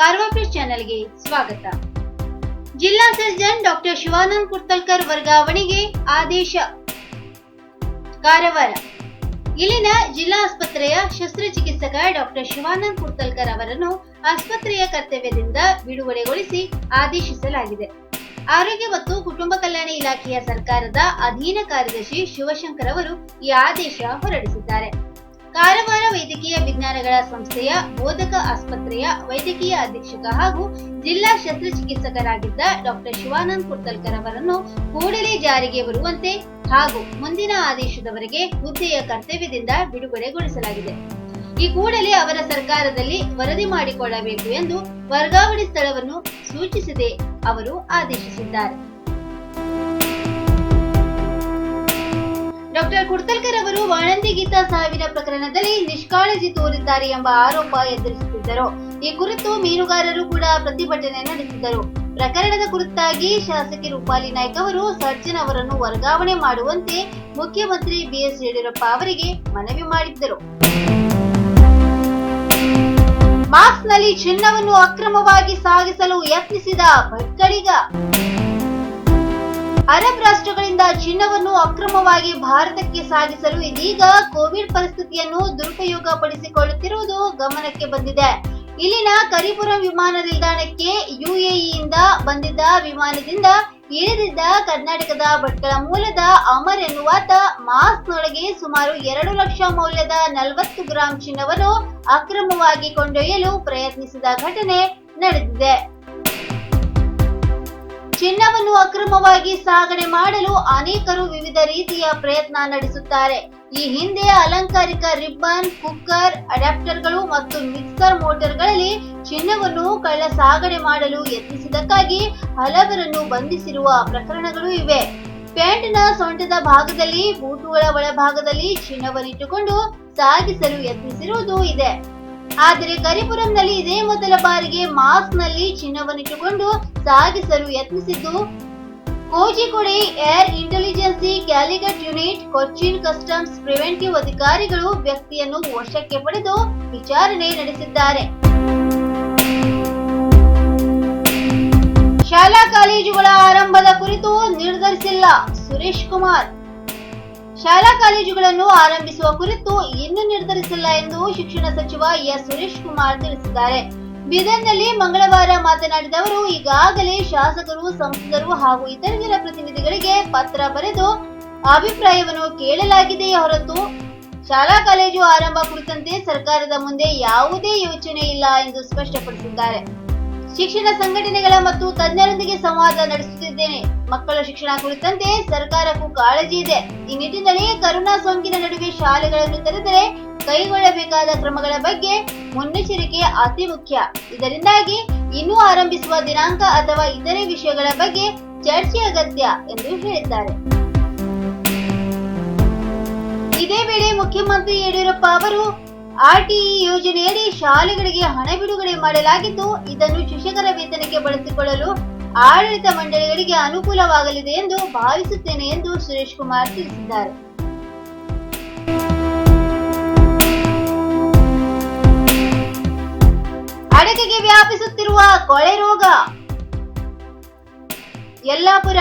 ಕಾರವಾರ ಚಾನೆಲ್ಗೆ ಸ್ವಾಗತ. ಜಿಲ್ಲಾ ಸರ್ಜನ್ ಡಾಕ್ಟರ್ ಶಿವಾನಂದ್ ಕುರ್ತಲ್ಕರ್ ವರ್ಗಾವಣೆಗೆ ಆದೇಶ. ಕಾರವಾರ ಇಲ್ಲಿನ ಜಿಲ್ಲಾ ಆಸ್ಪತ್ರೆಯ ಶಸ್ತ್ರಚಿಕಿತ್ಸಕ ಡಾಕ್ಟರ್ ಶಿವಾನಂದ್ ಕುರ್ತಲ್ಕರ್ ಅವರನ್ನು ಆಸ್ಪತ್ರೆಯ ಕರ್ತವ್ಯದಿಂದ ಬಿಡುಗಡೆಗೊಳಿಸಿ ಆದೇಶಿಸಲಾಗಿದೆ. ಆರೋಗ್ಯ ಮತ್ತು ಕುಟುಂಬ ಕಲ್ಯಾಣ ಇಲಾಖೆಯ ಸರ್ಕಾರದ ಅಧೀನ ಕಾರ್ಯದರ್ಶಿ ಶಿವಶಂಕರ್ ಅವರು ಈ ಆದೇಶ ಹೊರಡಿಸಿದ್ದಾರೆ. ಕಾರವಾರ ವೈದ್ಯಕೀಯ ವಿಜ್ಞಾನಗಳ ಸಂಸ್ಥೆಯ ಬೋಧಕ ಆಸ್ಪತ್ರೆಯ ವೈದ್ಯಕೀಯ ಅಧೀಕ್ಷಕ ಹಾಗೂ ಜಿಲ್ಲಾ ಶಸ್ತ್ರಚಿಕಿತ್ಸಕರಾಗಿದ್ದ ಡಾಕ್ಟರ್ ಶಿವಾನಂದ್ ಕುರ್ತಲ್ಕರ್ ಅವರನ್ನು ಕೂಡಲೇ ಜಾರಿಗೆ ಬರುವಂತೆ ಹಾಗೂ ಮುಂದಿನ ಆದೇಶದವರೆಗೆ ಹುದ್ದೆಯ ಕರ್ತವ್ಯದಿಂದ ಬಿಡುಗಡೆಗೊಳಿಸಲಾಗಿದೆ. ಈ ಕೂಡಲೇ ಅವರ ಸರ್ಕಾರದಲ್ಲಿ ವರದಿ ಮಾಡಿಕೊಳ್ಳಬೇಕು ಎಂದು ವರ್ಗಾವಣೆ ಸ್ಥಳವನ್ನು ಸೂಚಿಸದೆ ಅವರು ಆದೇಶಿಸಿದ್ದಾರೆ. ಡಾಕ್ಟರ್ ಕುರ್ತಲ್ಕರ್ ಅವರು ವಾಣಂತಿ ಗೀತಾ ಸಾವಿನ ಪ್ರಕರಣದಲ್ಲಿ ನಿಷ್ಕಾಳಜಿ ತೋರಿದ್ದಾರೆ ಎಂಬ ಆರೋಪ ಎದುರಿಸುತ್ತಿದ್ದರು. ಈ ಕುರಿತು ಮೀನುಗಾರರು ಕೂಡ ಪ್ರತಿಭಟನೆ ನಡೆಸಿದ್ದರು. ಪ್ರಕರಣದ ಕುರಿತಾಗಿ ಶಾಸಕಿ ರೂಪಾಲಿ ನಾಯ್ಕ ಅವರು ಸರ್ಜನ್ ಅವರನ್ನು ವರ್ಗಾವಣೆ ಮಾಡುವಂತೆ ಮುಖ್ಯಮಂತ್ರಿ ಬಿಎಸ್ ಯಡಿಯೂರಪ್ಪ ಅವರಿಗೆ ಮನವಿ ಮಾಡಿದ್ದರು. ಮಾಸ್ಕ್ನಲ್ಲಿ ಚಿನ್ನವನ್ನು ಅಕ್ರಮವಾಗಿ ಸಾಗಿಸಲು ಯತ್ನಿಸಿದ ಭಟ್ಕಳಿಗ. ಅರಬ್ ರಾಷ್ಟ್ರಗಳಿಂದ ಚಿನ್ನವನ್ನು ಅಕ್ರಮವಾಗಿ ಭಾರತಕ್ಕೆ ಸಾಗಿಸಲು ಇದೀಗ ಕೋವಿಡ್ ಪರಿಸ್ಥಿತಿಯನ್ನು ದುರುಪಯೋಗ ಪಡಿಸಿಕೊಳ್ಳುತ್ತಿರುವುದು ಗಮನಕ್ಕೆ ಬಂದಿದೆ. ಇಲ್ಲಿನ ಕರಿಪುರಂ ವಿಮಾನ ನಿಲ್ದಾಣಕ್ಕೆ ಯುಎಇಯಿಂದ ಬಂದಿದ್ದ ವಿಮಾನದಿಂದ ಇಳಿದಿದ್ದ ಕರ್ನಾಟಕದ ಭಟ್ಕಳ ಮೂಲದ ಅಮರ್ ಎನ್ನುವಾತ ಮಾಸ್ಕ್ನೊಳಗೆ ಸುಮಾರು 2 ಲಕ್ಷ ಮೌಲ್ಯದ 40 ಗ್ರಾಂ ಚಿನ್ನವನ್ನು ಅಕ್ರಮವಾಗಿ ಕೊಂಡೊಯ್ಯಲು ಪ್ರಯತ್ನಿಸಿದ ಘಟನೆ ನಡೆದಿದೆ. ಚಿನ್ನವನ್ನು ಅಕ್ರಮವಾಗಿ ಸಾಗಣೆ ಮಾಡಲು ಅನೇಕರು ವಿವಿಧ ರೀತಿಯ ಪ್ರಯತ್ನ ನಡೆಸುತ್ತಾರೆ. ಈ ಹಿಂದೆ ಅಲಂಕಾರಿಕ ರಿಬ್ಬನ್, ಕುಕ್ಕರ್, ಅಡಾಪ್ಟರ್ಗಳು ಮತ್ತು ಮಿಕ್ಸರ್ ಮೋಟಾರ್ಗಳಲ್ಲಿ ಚಿನ್ನವನ್ನು ಕಳ್ಳ ಸಾಗಣೆ ಮಾಡಲು ಯತ್ನಿಸಿದ್ದಕ್ಕಾಗಿ ಹಲವರನ್ನು ಬಂಧಿಸಿರುವ ಪ್ರಕರಣಗಳು ಇವೆ. ಪ್ಯಾಂಟ್ನ ಸೊಂಟದ ಭಾಗದಲ್ಲಿ, ಬೂಟುಗಳ ಒಳಭಾಗದಲ್ಲಿ ಚಿನ್ನವನ್ನಿಟ್ಟುಕೊಂಡು ಸಾಗಿಸಲು ಯತ್ನಿಸಿರುವುದು ಇದೆ. ಆದರೆ ಕರಿಪುರಂನಲ್ಲಿ ಇದೇ ಮೊದಲ ಬಾರಿಗೆ ಮಾಸ್ಕ್ನಲ್ಲಿ ಚಿನ್ನವನ್ನಿಟ್ಟುಕೊಂಡು ಸಾಗಿಸಲು ಯತ್ನಿಸಿದ್ದು Kozhikode air intelligence Calicut unit, Cochin customs preventive ಅಧಿಕಾರಿಗಳು ವ್ಯಕ್ತಿಯನ್ನು ವಶಕ್ಕೆ ಪಡೆದು ವಿಚಾರಣೆ ನಡೆಸಿದ್ದಾರೆ. ಶಾಲಾ ಕಾಲೇಜುಗಳ ಆರಂಭದ ಕುರಿತು ನಿರ್ಧರಿಸಿಲ್ಲ ಸುರೇಶ್ ಕುಮಾರ್. ಶಾಲಾ ಕಾಲೇಜುಗಳನ್ನು ಆರಂಭಿಸುವ ಕುರಿತು ಇನ್ನೂ ನಿರ್ಧರಿಸಿಲ್ಲ ಎಂದು ಶಿಕ್ಷಣ ಸಚಿವ ಎಸ್ ಸುರೇಶ್ ಕುಮಾರ್ ತಿಳಿಸಿದ್ದಾರೆ. ಬೀದರ್ನಲ್ಲಿ ಮಂಗಳವಾರ ಮಾತನಾಡಿದ ಅವರು, ಈಗಾಗಲೇ ಶಾಸಕರು, ಸಂಸದರು ಹಾಗೂ ಇತರ ಜನಪ್ರತಿನಿಧಿಗಳಿಗೆ ಪತ್ರ ಬರೆದು ಅಭಿಪ್ರಾಯವನ್ನು ಕೇಳಲಾಗಿದೆಯೇ ಹೊರತು ಶಾಲಾ ಕಾಲೇಜು ಆರಂಭ ಕುರಿತಂತೆ ಸರ್ಕಾರದ ಮುಂದೆ ಯಾವುದೇ ಯೋಚನೆ ಇಲ್ಲ ಎಂದು ಸ್ಪಷ್ಟಪಡಿಸಿದ್ದಾರೆ. ಶಿಕ್ಷಣ ಸಂಘಟನೆಗಳ ಮತ್ತು ತಜ್ಞರೊಂದಿಗೆ ಸಂವಾದ ನಡೆಸುತ್ತಿದ್ದೇನೆ. ಮಕ್ಕಳ ಶಿಕ್ಷಣ ಕುರಿತಂತೆ ಸರ್ಕಾರಕ್ಕೂ ಕಾಳಜಿ ಇದೆ. ಈ ನಿಟ್ಟಿನಲ್ಲಿ ಕರೋನಾ ಸೋಂಕಿನ ನಡುವೆ ಶಾಲೆಗಳನ್ನು ತೆರೆದರೆ ಕೈಗೊಳ್ಳಬೇಕಾದ ಕ್ರಮಗಳ ಬಗ್ಗೆ ಮುನ್ನೆಚ್ಚರಿಕೆ ಅತಿ ಮುಖ್ಯ. ಇದರಿಂದಾಗಿ ಇನ್ನೂ ಆರಂಭಿಸುವ ದಿನಾಂಕ ಅಥವಾ ಇತರೆ ವಿಷಯಗಳ ಬಗ್ಗೆ ಚರ್ಚೆ ಅಗತ್ಯ ಎಂದು ಹೇಳಿದ್ದಾರೆ. ಇದೇ ವೇಳೆ ಮುಖ್ಯಮಂತ್ರಿ ಯಡಿಯೂರಪ್ಪ ಅವರು ಆರ್ಟಿಇ ಯೋಜನೆಯಡಿ ಶಾಲೆಗಳಿಗೆ ಹಣ ಬಿಡುಗಡೆ ಮಾಡಲಾಗಿದ್ದು, ಇದನ್ನು ಶಿಕ್ಷಕರ ವೇತನಕ್ಕೆ ಬಳಸಿಕೊಳ್ಳಲು ಆಡಳಿತ ಮಂಡಳಿಗಳಿಗೆ ಅನುಕೂಲವಾಗಲಿದೆ ಎಂದು ಭಾವಿಸುತ್ತೇನೆ ಎಂದು ಸುರೇಶ್ ಕುಮಾರ್ ತಿಳಿಸಿದ್ದಾರೆ. ಅಡಕೆಗೆ ವ್ಯಾಪಿಸುತ್ತಿರುವ ಕೊಳೆ ರೋಗ. ಯಲ್ಲಾಪುರ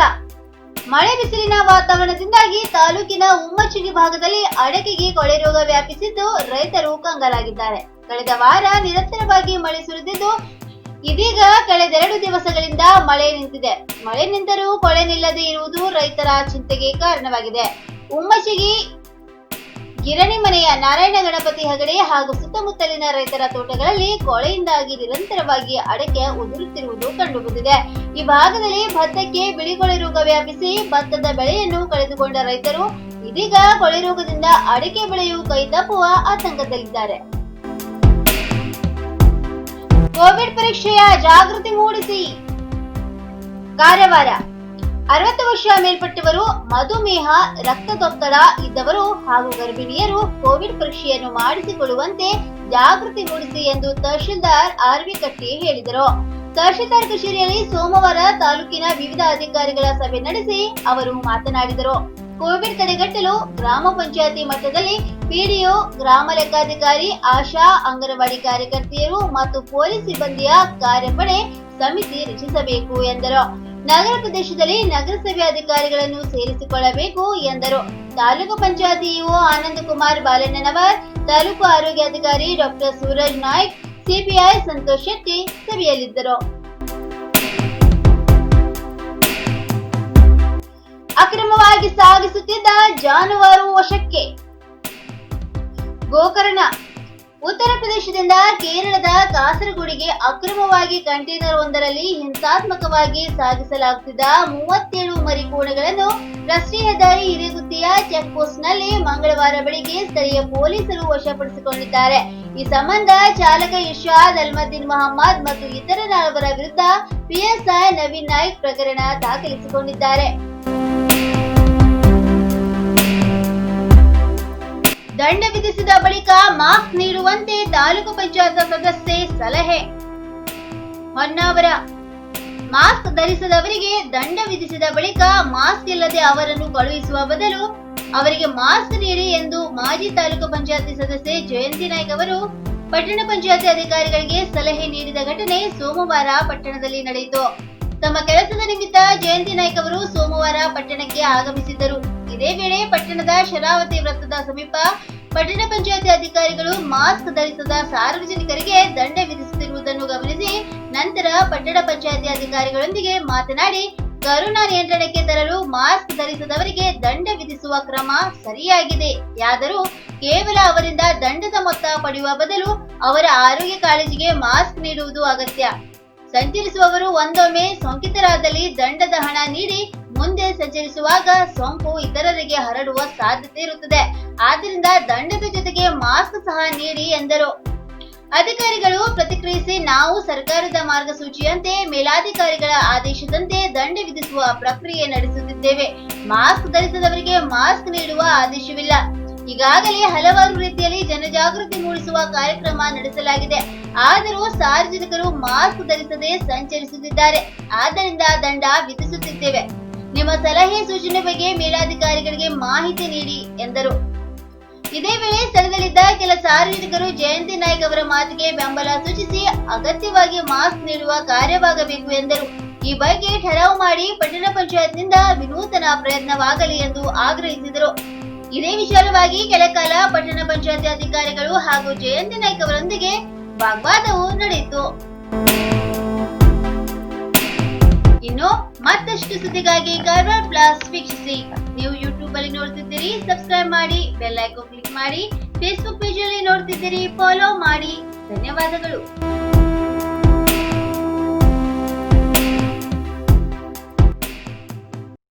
ಮಳೆ ಬಿಸಿಲಿನ ವಾತಾವರಣದಿಂದಾಗಿ ತಾಲೂಕಿನ ಉಮ್ಮಚ್ಚಿಗಿ ಭಾಗದಲ್ಲಿ ಅಡಕೆಗೆ ಕೊಳೆ ರೋಗ ವ್ಯಾಪಿಸಿದ್ದು ರೈತರು ಕಂಗಾಲಾಗಿದ್ದಾರೆ. ಕಳೆದ ವಾರ ನಿರಂತರವಾಗಿ ಮಳೆ ಸುರಿದಿದ್ದು, ಇದೀಗ ಕಳೆದ 2 ದಿವಸಗಳಿಂದ ಮಳೆ ನಿಂತಿದೆ. ಮಳೆ ನಿಂತರೂ ಕೊಳೆ ನಿಲ್ಲದೆ ಇರುವುದು ರೈತರ ಚಿಂತೆಗೆ ಕಾರಣವಾಗಿದೆ. ಉಮ್ಮಚ್ಚಿಗಿ ಗಿರಣಿಮನೆಯ ನಾರಾಯಣ ಗಣಪತಿ ಹೆಗಡೆ ಹಾಗೂ ಸುತ್ತಮುತ್ತಲಿನ ರೈತರ ತೋಟಗಳಲ್ಲಿ ಕೊಳೆಯಿಂದಾಗಿ ನಿರಂತರವಾಗಿ ಅಡಕೆ ಉದುರುತ್ತಿರುವುದು ಕಂಡುಬಂದಿದೆ. ಈ ಭಾಗದಲ್ಲಿ ಭತ್ತಕ್ಕೆ ಬಿಳಿಕೊಳೆ ರೋಗ ವ್ಯಾಪಿಸಿ ಭತ್ತದ ಬೆಳೆಯನ್ನು ಕಳೆದುಕೊಂಡ ರೈತರು ಇದೀಗ ಕೊಳೆ ರೋಗದಿಂದ ಅಡಕೆ ಬೆಳೆಯು ಕೈತಪ್ಪುವ ಆತಂಕದಲ್ಲಿದ್ದಾರೆ. ಕೋವಿಡ್ ಪರೀಕ್ಷೆಯ ಜಾಗೃತಿ ಮೂಡಿಸಿ. ಕಾರವಾರ 60 ವರ್ಷ ಮೇಲ್ಪಟ್ಟವರು, ಮಧುಮೇಹ, ರಕ್ತದೊತ್ತಡ ಇದ್ದವರು ಹಾಗೂ ಗರ್ಭಿಣಿಯರು ಕೋವಿಡ್ ಪರೀಕ್ಷೆಯನ್ನು ಮಾಡಿಸಿಕೊಳ್ಳುವಂತೆ ಜಾಗೃತಿ ಮೂಡಿಸಿ ಎಂದು ತಹಶೀಲ್ದಾರ್ ಆರ್ವಿ ಕಟ್ಟಿ ಹೇಳಿದರು. ತಹಶೀಲ್ದಾರ್ ಕಚೇರಿಯಲ್ಲಿ ಸೋಮವಾರ ತಾಲೂಕಿನ ವಿವಿಧ ಅಧಿಕಾರಿಗಳ ಸಭೆ ನಡೆಸಿ ಅವರು ಮಾತನಾಡಿದರು. ಕೋವಿಡ್ ತಡೆಗಟ್ಟಲು ಗ್ರಾಮ ಪಂಚಾಯತಿ ಮಟ್ಟದಲ್ಲಿ ಪಿಡಿಒ, ಗ್ರಾಮ ಲೆಕ್ಕಾಧಿಕಾರಿ, ಆಶಾ, ಅಂಗನವಾಡಿ ಕಾರ್ಯಕರ್ತೆಯರು ಮತ್ತು ಪೊಲೀಸ್ ಸಿಬ್ಬಂದಿಯ ಕಾರ್ಯಪಡೆ ಸಮಿತಿ ರಚಿಸಬೇಕು ಎಂದರು. ನಗರ ಪ್ರದೇಶದಲ್ಲಿ ನಗರಸಭೆ ಅಧಿಕಾರಿಗಳನ್ನು ಸೇರಿಸಿಕೊಳ್ಳಬೇಕು ಎಂದರು. ತಾಲೂಕು ಪಂಚಾಯತಿ ಇಒ ಆನಂದಕುಮಾರ್ ಬಾಲಣ್ಣನವರ್, ತಾಲೂಕು ಆರೋಗ್ಯಾಧಿಕಾರಿ ಡಾಕ್ಟರ್ ಸೂರಜ್ ನಾಯ್ಕ್, ಸಿಪಿಐ ಸಂತೋಷ್ ಶೆಟ್ಟಿ ಸಭೆಯಲ್ಲಿದ್ದರು. ಅಕ್ರಮವಾಗಿ ಸಾಗಿಸುತ್ತಿದ್ದ ಜಾನುವಾರು ವಶಕ್ಕೆ. ಗೋಕರ್ಣ. ಉತ್ತರ ಪ್ರದೇಶದಿಂದ ಕೇರಳದ ಕಾಸರಗೋಡಿಗೆ ಅಕ್ರಮವಾಗಿ ಕಂಟೈನರ್ ಒಂದರಲ್ಲಿ ಹಿಂಸಾತ್ಮಕವಾಗಿ ಸಾಗಿಸಲಾಗುತ್ತಿದ್ದ 37 ಮರಿಕೋಣಗಳನ್ನು ರಾಷ್ಟ್ರೀಯ ಹೆದ್ದಾರಿ ಹಿರೇಗುತ್ತಿಯ ಚೆಕ್ ಪೋಸ್ಟ್ ನಲ್ಲಿ ಮಂಗಳವಾರ ಬೆಳಿಗ್ಗೆ ಸ್ಥಳೀಯ ಪೊಲೀಸರು ವಶಪಡಿಸಿಕೊಂಡಿದ್ದಾರೆ. ಈ ಸಂಬಂಧ ಚಾಲಕ ಇರ್ಷಾದ್ ಅಲ್ಮದ್ದೀನ್ ಮಹಮ್ಮದ್ ಮತ್ತು ಇತರ 4 ವಿರುದ್ಧ ಪಿಎಸ್ಐ ನವೀನ್ ನಾಯ್ಕ್ ಪ್ರಕರಣ ದಾಖಲಿಸಿಕೊಂಡಿದ್ದಾರೆ. ದಂಡ ವಿಧಿಸಿದ ಬಳಿಕ ಮಾಸ್ಕ್ ನೀಡುವಂತೆ ತಾಲೂಕು ಪಂಚಾಯತ್ ಸದಸ್ಯೆ ಸಲಹೆ. ಹೊನ್ನಾವರ. ಮಾಸ್ಕ್ ಧರಿಸದವರಿಗೆ ದಂಡ ವಿಧಿಸಿದ ಬಳಿಕ ಮಾಸ್ಕ್ ಇಲ್ಲದೆ ಅವರನ್ನು ಕಳುಹಿಸುವ ಬದಲು ಅವರಿಗೆ ಮಾಸ್ಕ್ ನೀಡಿ ಎಂದು ಮಾಜಿ ತಾಲೂಕು ಪಂಚಾಯತಿ ಸದಸ್ಯೆ ಜಯಂತಿ ನಾಯ್ಕ್ ಅವರು ಪಟ್ಟಣ ಪಂಚಾಯತಿ ಅಧಿಕಾರಿಗಳಿಗೆ ಸಲಹೆ ನೀಡಿದ ಘಟನೆ ಸೋಮವಾರ ಪಟ್ಟಣದಲ್ಲಿ ನಡೆಯಿತು. ತಮ್ಮ ಕೆಲಸದ ನಿಮಿತ್ತ ಜಯಂತಿ ನಾಯ್ಕ್ ಅವರು ಸೋಮವಾರ ಪಟ್ಟಣಕ್ಕೆ ಆಗಮಿಸಿದ್ದರು. ಇದೇ ವೇಳೆ ಪಟ್ಟಣದ ಶರಾವತಿ ವೃತ್ತದ ಸಮೀಪ ಪಟ್ಟಣ ಪಂಚಾಯತಿ ಅಧಿಕಾರಿಗಳು ಮಾಸ್ಕ್ ಧರಿಸದ ಸಾರ್ವಜನಿಕರಿಗೆ ದಂಡ ವಿಧಿಸುತ್ತಿರುವುದನ್ನು ಗಮನಿಸಿ ನಂತರ ಪಟ್ಟಣ ಪಂಚಾಯತಿ ಅಧಿಕಾರಿಗಳೊಂದಿಗೆ ಮಾತನಾಡಿ ಕರೋನಾ ನಿಯಂತ್ರಣಕ್ಕೆ ತರಲು ಮಾಸ್ಕ್ ಧರಿಸದವರಿಗೆ ದಂಡ ವಿಧಿಸುವ ಕ್ರಮ ಸರಿಯಾಗಿದೆಯಾದರೂ ಕೇವಲ ಅವರಿಂದ ದಂಡದ ಮೊತ್ತ ಪಡೆಯುವ ಬದಲು ಅವರ ಆರೋಗ್ಯ ಕಾಳಜಿಗೆ ಮಾಸ್ಕ್ ನೀಡುವುದು ಅಗತ್ಯ. ಸಂಚರಿಸುವವರು ಒಂದೊಮ್ಮೆ ಸೋಂಕಿತರಾದಲ್ಲಿ ದಂಡದ ಹಣ ನೀಡಿ ಮುಂದೆ ಸಂಚರಿಸುವಾಗ ಸೋಂಕು ಇತರರಿಗೆ ಹರಡುವ ಸಾಧ್ಯತೆ ಇರುತ್ತದೆ. ಆದ್ದರಿಂದ ದಂಡದ ಜೊತೆಗೆ ಮಾಸ್ಕ್ ಸಹ ನೀಡಿ ಎಂದರು. ಅಧಿಕಾರಿಗಳು ಪ್ರತಿಕ್ರಿಯಿಸಿ, ನಾವು ಸರ್ಕಾರದ ಮಾರ್ಗಸೂಚಿಯಂತೆ ಮೇಲಾಧಿಕಾರಿಗಳ ಆದೇಶದಂತೆ ದಂಡ ವಿಧಿಸುವ ಪ್ರಕ್ರಿಯೆ ನಡೆಸುತ್ತಿದ್ದೇವೆ. ಮಾಸ್ಕ್ ಧರಿಸದವರಿಗೆ ಮಾಸ್ಕ್ ನೀಡುವ ಆದೇಶವಿಲ್ಲ. ಈಗಾಗಲೇ ಹಲವಾರು ರೀತಿಯಲ್ಲಿ ಜನಜಾಗೃತಿ ಮೂಡಿಸುವ ಕಾರ್ಯಕ್ರಮ ನಡೆಸಲಾಗಿದೆ. ಆದರೂ ಸಾರ್ವಜನಿಕರು ಮಾಸ್ಕ್ ಧರಿಸದೆ ಸಂಚರಿಸುತ್ತಿದ್ದಾರೆ. ಆದ್ದರಿಂದ ದಂಡ ವಿಧಿಸುತ್ತಿದ್ದೇವೆ. ನಿಮ್ಮ ಸಲಹೆ ಸೂಚನೆ ಬಗ್ಗೆ ಮೇಲಾಧಿಕಾರಿಗಳಿಗೆ ಮಾಹಿತಿ ನೀಡಿ ಎಂದರು. ಇದೇ ವೇಳೆ ಸ್ಥಳದಲ್ಲಿದ್ದ ಕೆಲ ಸಾರ್ವಜನಿಕರು ಜಯಂತಿ ನಾಯ್ಕ್ ಅವರ ಮಾತಿಗೆ ಬೆಂಬಲ ಸೂಚಿಸಿ ಅಗತ್ಯವಾಗಿ ಮಾಸ್ಕ್ ನೀಡುವ ಕಾರ್ಯವಾಗಬೇಕು ಎಂದರು. ಈ ಬಗ್ಗೆ ಠರಾವು ಮಾಡಿ ಪಟ್ಟಣ ಪಂಚಾಯತ್ನಿಂದ ವಿನೂತನ ಪ್ರಯತ್ನವಾಗಲಿ ಎಂದು ಆಗ್ರಹಿಸಿದರು. ಇದೇ ವಿಚಾರವಾಗಿ ಕೆಲಕಾಲ ಪಟ್ಟಣ ಪಂಚಾಯತಿ ಅಧಿಕಾರಿಗಳು ಹಾಗೂ ಜಯಂತಿ ನಾಯ್ಕ್ ಅವರೊಂದಿಗೆ ವಾಗ್ವಾದವೂ ನಡೆಯಿತು. ಇನ್ನು ಮತ್ತಷ್ಟು ಸುದ್ದಿಗಾಗಿ ಕಾರವಾರ ಪ್ಲಸ್ ವೀಕ್ಷಿಸಿ. ನೀವು ಯೂಟ್ಯೂಬ್ ಅಲ್ಲಿ ನೋಡ್ತಿದ್ದೀರಿ, ಸಬ್ಸ್ಕ್ರೈಬ್ ಮಾಡಿ, ಬೆಲ್ ಐಕಾನ್ ಕ್ಲಿಕ್ ಮಾಡಿ. ಫೇಸ್ಬುಕ್ ಪೇಜ್ ಅಲ್ಲಿ ನೋಡ್ತಿದ್ದೀರಿ, ಫಾಲೋ ಮಾಡಿ. ಧನ್ಯವಾದಗಳು.